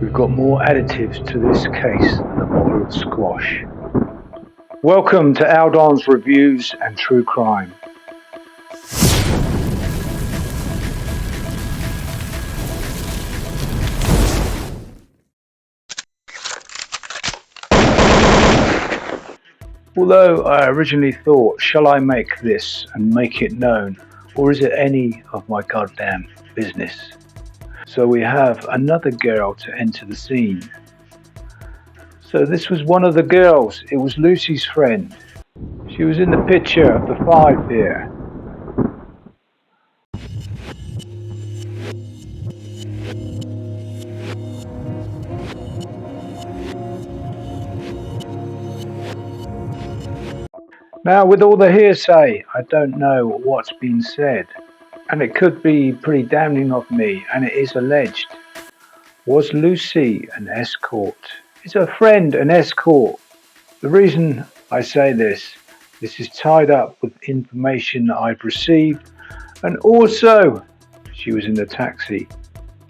We've got more additives to this case than a bottle of squash. Welcome to Aldon's Reviews and True Crime. Although I originally thought, shall I make this and make it known, or is it any of my goddamn business? So we have another girl to enter the scene. So this was one of the girls. It was Lucy's friend. She was in the picture of the 5 here. Now, with all the hearsay, I don't know what's been said, and it could be pretty damning of me, and it is alleged. Was Lucy an escort? Is her friend an escort? The reason I say this is tied up with information that I've received, and also she was in the taxi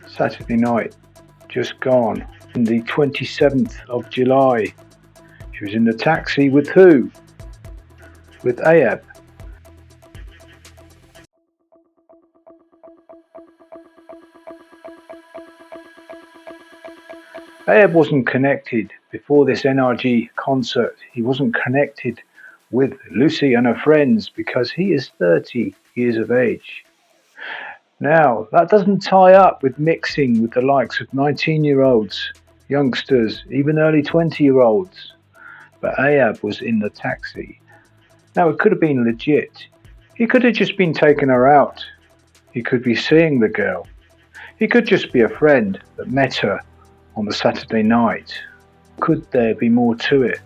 Saturday night, just gone, on the 27th of July. She was in the taxi with who? With Ayub. Ayub wasn't connected before this NRG concert. He wasn't connected with Lucy and her friends because he is 30 years of age. Now, that doesn't tie up with mixing with the likes of 19-year-olds, youngsters, even early 20-year-olds. But Ayub was in the taxi. Now, it could have been legit. He could have just been taking her out. He could be seeing the girl. He could just be a friend that met her on the Saturday night. Could there be more to it?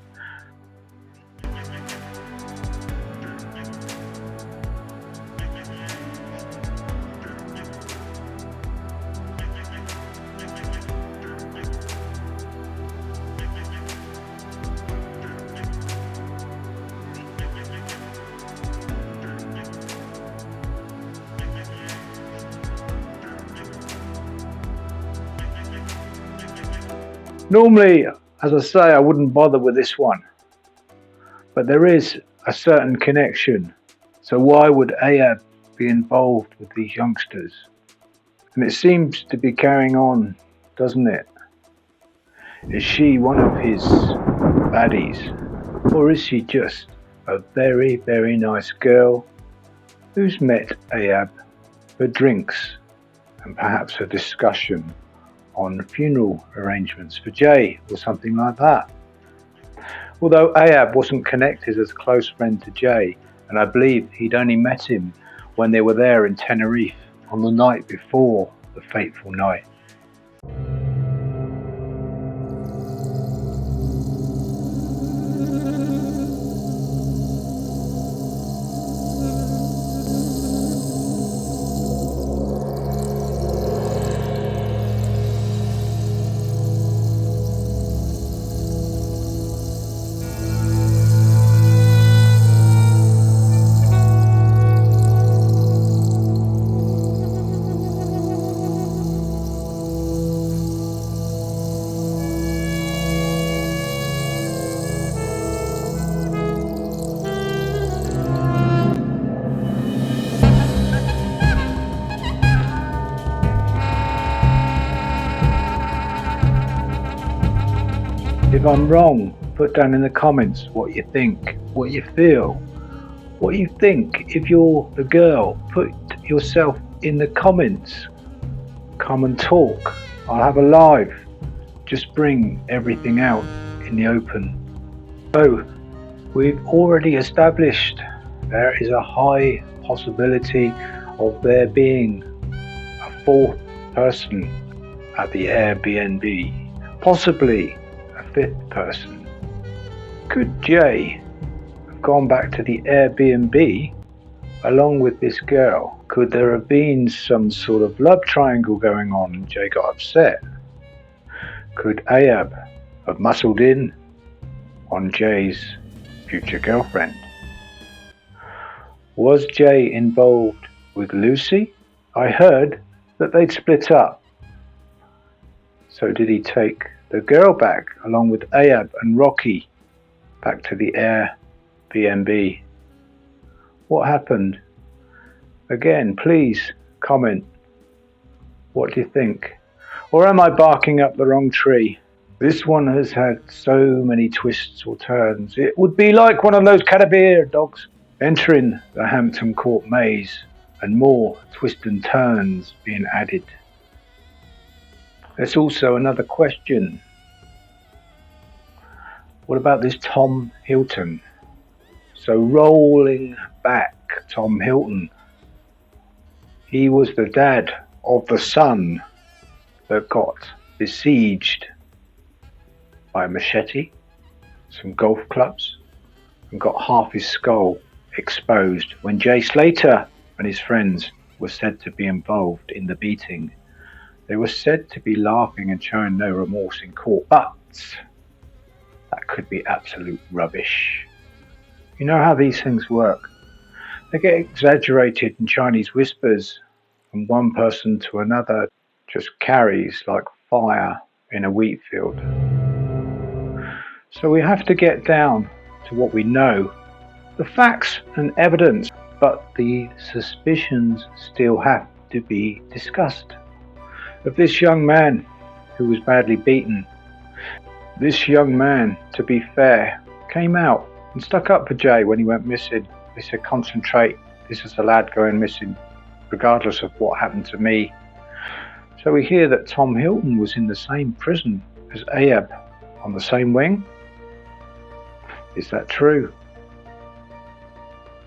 Normally, as I say, I wouldn't bother with this one, but there is a certain connection. So why would Ayub be involved with these youngsters? And it seems to be carrying on, doesn't it? Is she one of his baddies, or is she just a very, very nice girl who's met Ayub for drinks and perhaps a discussion on funeral arrangements for Jay or something like that? Although Ayub wasn't connected as a close friend to Jay, and I believe he'd only met him when they were there in Tenerife on the night before the fateful night. If I'm wrong, put down in the comments what you think, what you feel, what you think. If you're the girl, put yourself in the comments. Come and talk. I'll have a live. Just bring everything out in the open. So, we've already established there is a high possibility of there being a 4th person at the Airbnb, possibly a 5th person. Could Jay have gone back to the Airbnb along with this girl? Could there have been some sort of love triangle going on and Jay got upset? Could Ayub have muscled in on Jay's future girlfriend? Was Jay involved with Lucy? I heard that they'd split up. So did he take the girl back along with Ayub and Rocky back to the Airbnb? What happened? Again, please comment. What do you think? Or am I barking up the wrong tree? This one has had so many twists or turns. It would be like one of those Caterpillar dogs entering the Hampton Court maze and more twists and turns being added. There's also another question. What about this Tom Hilton? So rolling back, Tom Hilton. He was the dad of the son that got besieged by a machete, some golf clubs, and got half his skull exposed when Jay Slater and his friends were said to be involved in the beating. They were said to be laughing and showing no remorse in court, but that could be absolute rubbish. You know how these things work. They get exaggerated in Chinese whispers from one person to another, just carries like fire in a wheat field. So we have to get down to what we know, the facts and evidence, but the suspicions still have to be discussed. Of this young man who was badly beaten, this young man, to be fair, came out and stuck up for Jay when he went missing. They said, concentrate, this is a lad going missing, regardless of what happened to me. So we hear that Tom Hilton was in the same prison as Ayub, on the same wing. Is that true?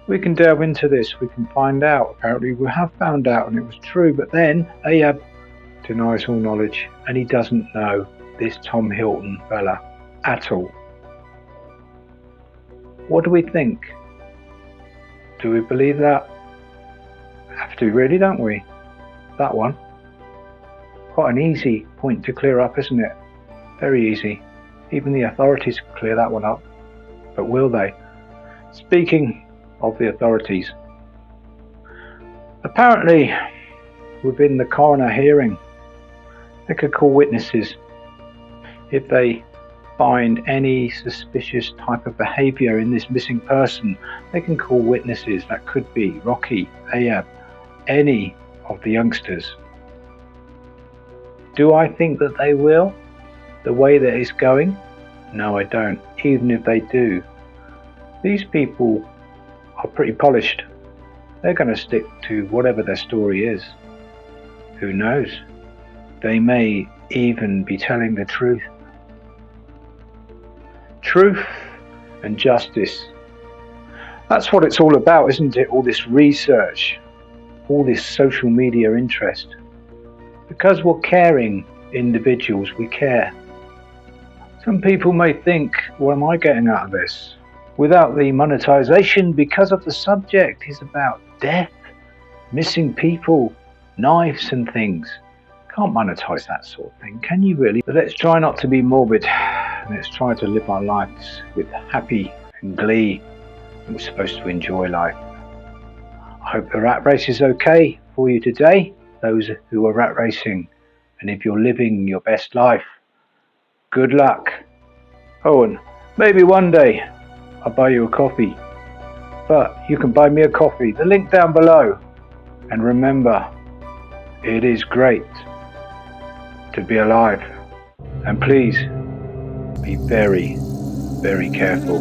We can delve into this, we can find out. Apparently we have found out and it was true, but then Ayub denies all knowledge and he doesn't know this Tom Hilton fella at all. What do we think? Do we believe that? Have to really, don't we? That one. Quite an easy point to clear up, isn't it? Very easy. Even the authorities can clear that one up. But will they? Speaking of the authorities, apparently within the coroner hearing, they could call witnesses if they find any suspicious type of behaviour in this missing person. They can call witnesses. That could be Rocky, Ayub, any of the youngsters. Do I think that they will, the way that it's going? No, I don't. Even if they do, these people are pretty polished. They're going to stick to whatever their story is. Who knows? They may even be telling the truth. Truth and justice. That's what it's all about, isn't it? All this research, all this social media interest. Because we're caring individuals, we care. Some people may think, what am I getting out of this? Without the monetization, because of the subject is about death, missing people, knives and things. Can't monetize that sort of thing, can you really? But let's try not to be morbid. Let's try to live our lives with happy and glee. We're supposed to enjoy life. I hope the rat race is okay for you today, those who are rat racing. And if you're living your best life, good luck. Oh, and maybe one day I'll buy you a coffee. But you can buy me a coffee, the link down below. And remember, it is great to be alive. And please be very, very careful.